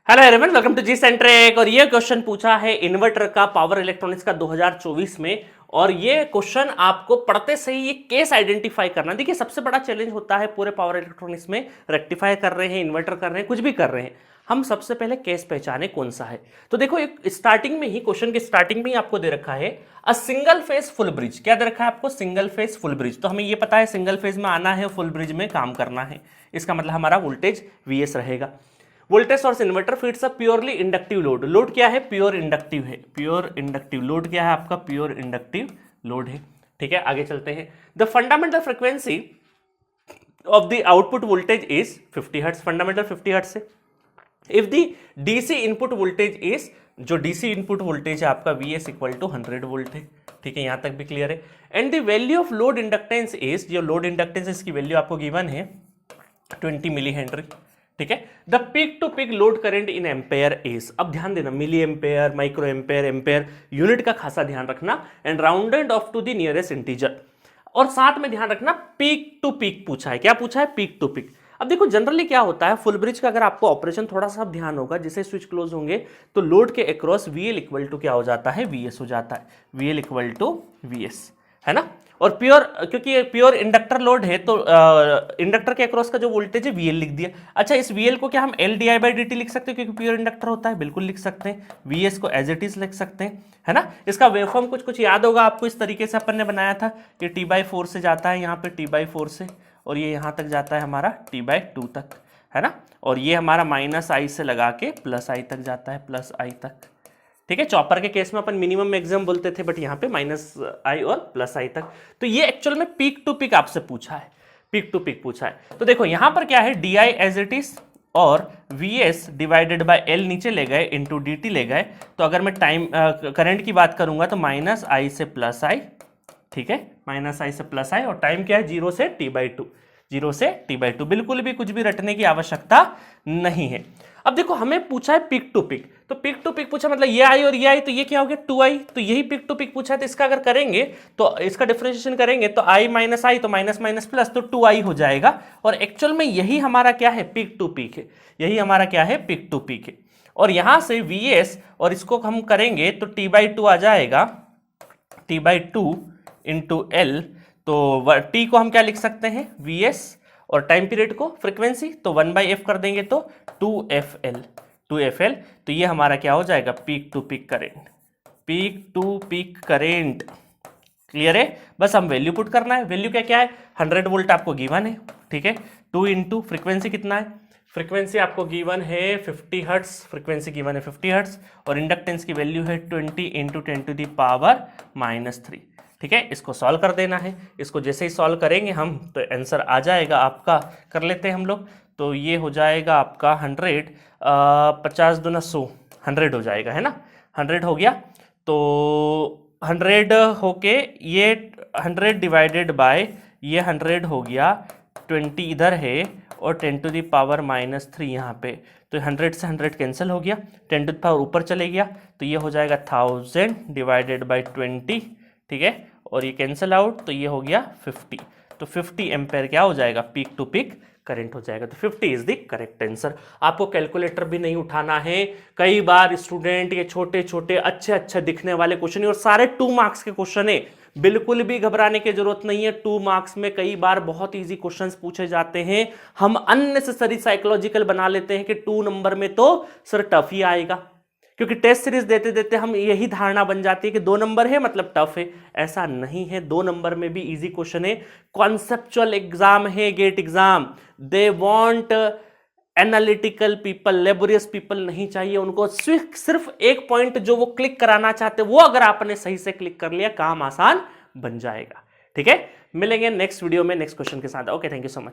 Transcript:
Hello everyone, welcome to G centric. और ये question पूछा है इन्वर्टर का पावर इलेक्ट्रॉनिक्स का 2024 में। और ये क्वेश्चन आपको पढ़ते से ही ये केस आइडेंटिफाई करना। देखिए, सबसे बड़ा चैलेंज होता है पूरे पावर इलेक्ट्रॉनिक्स में, रेक्टिफाई कर रहे हैं, इन्वर्टर कर रहे हैं, कुछ भी कर रहे हैं, हम सबसे पहले केस पहचाने कौन सा है। तो देखो, एक स्टार्टिंग में ही, क्वेश्चन के स्टार्टिंग में ही आपको दे रखा है a single phase full bridge. क्या दे रखा है आपको? Single phase full bridge. तो हमें ये पता है सिंगल फेज में आना है, फुल ब्रिज में काम करना है। इसका मतलब हमारा वोल्टेज Vs रहेगा। Voltage source inverter feeds a purely inductive load. Load क्या है? प्योर इंडक्टिव है। प्योर इंडक्टिव लोड क्या है आपका? प्योर इंडक्टिव लोड है। ठीक है, आगे चलते हैं। The fundamental frequency of the output voltage is 50 hertz. Fundamental 50 hertz से। If the DC input voltage is, जो डीसी इनपुट वोल्टेज है आपका Vs इक्वल टू 100 वोल्ट है। ठीक है, यहां तक भी क्लियर है। And the value of load inductance is, जो लोड इंडक्टेंस इसकी वैल्यू आपको गिवन है 20 मिली हेनरी। ठीक है। The peak to peak load current in ampere is, अब ध्यान देना, milliampere, microampere, ampere unit का खासा ध्यान रखना। And rounded off to the nearest integer. और साथ में ध्यान रखना पीक टू पीक पूछा है। क्या पूछा है? Peak to peak. अब देखो, जनरली क्या होता है फुल ब्रिज का, अगर आपको ऑपरेशन थोड़ा सा ध्यान होगा, जैसे स्विच क्लोज होंगे तो लोड के अक्रॉस VL इक्वल टू क्या हो जाता है? VS हो जाता है। VL इक्वल टू VS, है ना। और प्योर, क्योंकि प्योर इंडक्टर लोड है तो इंडक्टर के अक्रॉस का जो वोल्टेज है VL लिख दिया। अच्छा, इस VL को क्या हम LdI/dt लिख सकते हैं क्योंकि प्योर इंडक्टर होता है? बिल्कुल लिख सकते हैं। VS को एज इट इज लिख सकते हैं, है ना। इसका वेवफॉर्म कुछ कुछ याद होगा आपको, इस तरीके से अपन ने बनाया था कि T/4 से जाता है यहाँ पे T/4 से, और ये यहाँ तक जाता है हमारा T/2 तक, है ना। और ये हमारा -I से लगा के +I तक जाता है, +I तक। ठीक है, चॉपर के केस में अपन मिनिमम मैक्सिमम बोलते थे, बट यहाँ पे -I और +I तक। तो ये एक्चुअल में पीक टू पीक आपसे पूछा है, पीक टू पीक पूछा है। तो देखो यहाँ पर क्या है, DI एज इट इज और VS डिवाइडेड बाय L नीचे ले गए, इंटू DT ले गए। तो अगर मैं टाइम करंट की बात करूंगा तो -I से +I, ठीक है, -I से +I, और टाइम क्या है? 0 से T/2, 0 से T/2। बिल्कुल भी कुछ भी रटने की आवश्यकता नहीं है। अब देखो, हमें पूछा है पीक टू पीक, तो पीक टू पीक पूछा मतलब ये आई और ये आई, तो ये क्या हो गया? 2I। तो यही पीक टू पीक पूछा है, तो इसका अगर करेंगे तो इसका डिफरेंशिएशन करेंगे तो I - I, तो माइनस माइनस प्लस, तो 2I हो जाएगा। और एक्चुअल में यही हमारा क्या है? पीक टू पीक है। यही हमारा क्या है? पीक टू पीक है। और यहां से VS और इसको हम करेंगे तो T/2 आ जाएगा, T/2 इंटू L। तो T को हम क्या लिख सकते हैं? VS, और टाइम पीरियड को फ्रीक्वेंसी तो 1/f कर देंगे तो 2FL, 2FL। तो ये हमारा क्या हो जाएगा? Peak to peak current, peak to peak current. Clear है? बस हम वैल्यू पुट करना है। वैल्यू क्या क्या है? 100 वोल्ट आपको गिवन है, ठीक है। 2 इंटू फ्रीक्वेंसी कितना है? फ्रीक्वेंसी आपको गिवन है 50 हर्ट्ज, फ्रीक्वेंसी गिवन है 50 हर्ट्ज, और इंडक्टेंस की वैल्यू है 20 इंटू 10⁻⁻3। ठीक है, इसको सॉल्व कर देना है। इसको जैसे ही सॉल्व करेंगे हम तो आंसर आ जाएगा आपका। कर लेते हैं हम लोग। तो ये हो जाएगा आपका 100, 50 दूना 100, 100 हो जाएगा, है ना। 100 हो गया, तो 100 होके ये 100 डिवाइडेड बाय ये 100 हो गया, 20 इधर है और 10⁻⁻3 यहाँ पे, तो 100 से 100 कैंसिल हो गया, 10 टू द पावर ऊपर चले गया, तो ये हो जाएगा 1000 डिवाइडेड बाय 20। ठीक है, और ये कैंसिल आउट, तो ये हो गया 50। तो 50 एम्पेयर क्या हो जाएगा? पीक टू पीक करंट हो जाएगा। तो 50 इज द करेक्ट आंसर। आपको कैलकुलेटर भी नहीं उठाना है। कई बार स्टूडेंट ये छोटे छोटे अच्छे अच्छे दिखने वाले क्वेश्चन, और सारे 2 मार्क्स के क्वेश्चन है, बिल्कुल भी घबराने की जरूरत नहीं है। 2 मार्क्स में कई बार बहुत इजी क्वेश्चंस पूछे जाते हैं। हम अननेसेसरी साइकोलॉजिकल बना लेते हैं कि 2 नंबर में तो सर टफ ही आएगा, क्योंकि टेस्ट सीरीज देते देते हम यही धारणा बन जाती है कि 2 नंबर है मतलब टफ है। ऐसा नहीं है, 2 नंबर में भी इजी क्वेश्चन है। कॉन्सेप्चुअल एग्जाम है, GATE exam. They want analytical people, laborious people नहीं चाहिए उनको। सिर्फ एक पॉइंट जो वो क्लिक कराना चाहते, वो अगर आपने सही से क्लिक कर लिया, काम आसान बन जाएगा। ठीक है, मिलेंगे नेक्स्ट वीडियो में नेक्स्ट क्वेश्चन के साथ। Okay, thank you so much.